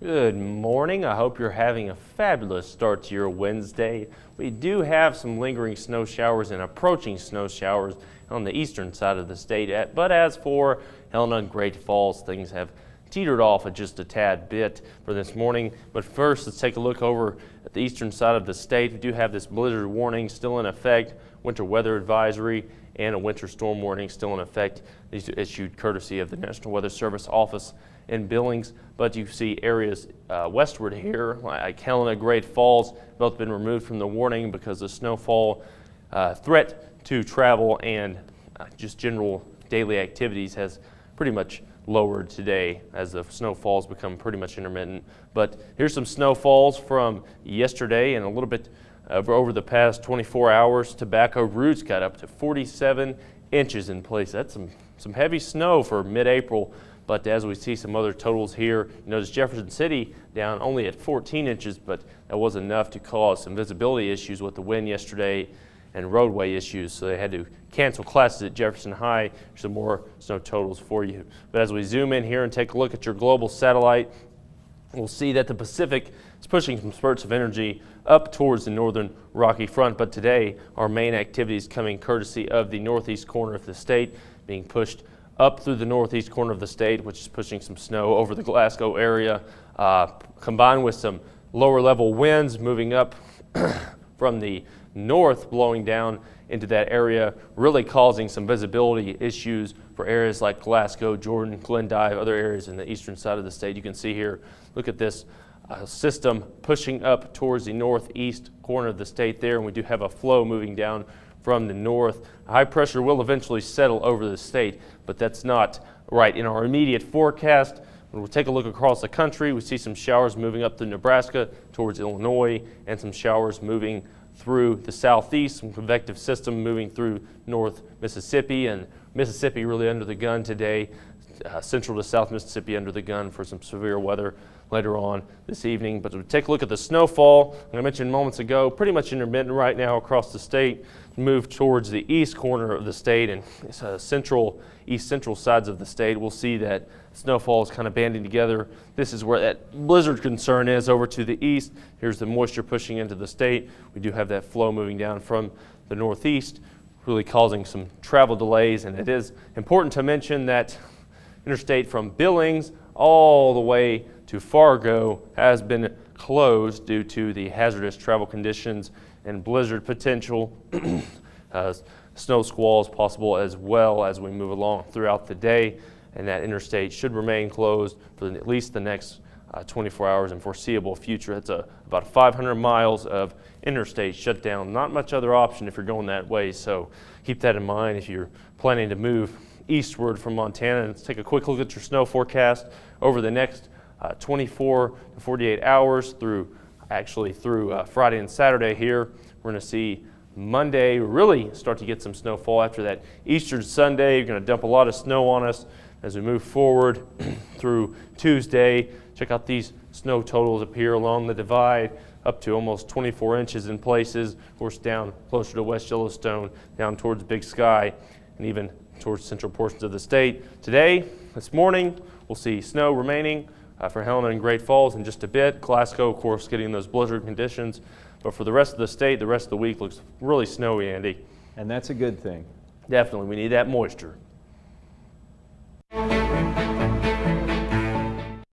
Good morning. I hope you're having a fabulous start to your Wednesday. We do have some lingering snow showers and approaching snow showers on the eastern side of the state. But as for Helena and Great Falls, things have teetered off just a tad bit for this morning. But first, let's take a look over at the eastern side of the state. We do have this blizzard warning still in effect, winter weather advisory, and a winter storm warning still in effect. These are issued courtesy of the National Weather Service office in Billings, but you see areas westward here like Helena, Great Falls, both been removed from the warning because of snowfall threat to travel and just general daily activities has pretty much lowered today as the snowfalls become pretty much intermittent. But here's some snowfalls from yesterday and a little bit over the past 24 hours. Tobacco Roots got up to 47 inches in place. That's some heavy snow for mid-April. But as we see some other totals here, you notice Jefferson City down only at 14 inches, but that was enough to cause some visibility issues with the wind yesterday and roadway issues, so they had to cancel classes at Jefferson High. Some more snow totals for you. But as we zoom in here and take a look at your global satellite, we'll see that the Pacific is pushing some spurts of energy up towards the northern Rocky Front. But today, our main activity is coming courtesy of the northeast corner of the state, being pushed up through the northeast corner of the state, which is pushing some snow over the Glasgow area, combined with some lower level winds moving up from the north, blowing down into that area, really causing some visibility issues for areas like Glasgow, Jordan, Glendive, other areas in the eastern side of the state. You can see here, look at this system pushing up towards the northeast corner of the state there, and we do have a flow moving down from the north. High pressure will eventually settle over the state, but that's not right in our immediate forecast. When we take a look across the country, we see some showers moving up through Nebraska towards Illinois and some showers moving through the southeast, some convective system moving through north Mississippi, and Mississippi really under the gun today. Central to south Mississippi under the gun for some severe weather later on this evening. But to take a look at the snowfall, like I mentioned moments ago, pretty much intermittent right now across the state. Move towards the east corner of the state and east central sides of the state. We'll see that snowfall is kind of banding together. This is where that blizzard concern is over to the east. Here's the moisture pushing into the state. We do have that flow moving down from the northeast, really causing some travel delays. And it is important to mention that interstate from Billings all the way to Fargo has been closed due to the hazardous travel conditions and blizzard potential. Snow squalls possible as well as we move along throughout the day, and that interstate should remain closed for at least the next 24 hours and foreseeable future. It's about 500 miles of interstate shut down. Not much other option if you're going that way, so keep that in mind if you're planning to move eastward from Montana. Let's take a quick look at your snow forecast over the next 24 to 48 hours through Friday and Saturday here. We're going to see Monday really start to get some snowfall after that Easter Sunday. You're going to dump a lot of snow on us as we move forward through Tuesday. Check out these snow totals up here along the divide, up to almost 24 inches in places. Of course, down closer to West Yellowstone, down towards Big Sky, and even towards central portions of the state. Today, this morning, we'll see snow remaining for Helena and Great Falls in just a bit. Glasgow, of course, getting those blizzard conditions. But for the rest of the state, the rest of the week looks really snowy, Andy. And that's a good thing. Definitely. We need that moisture.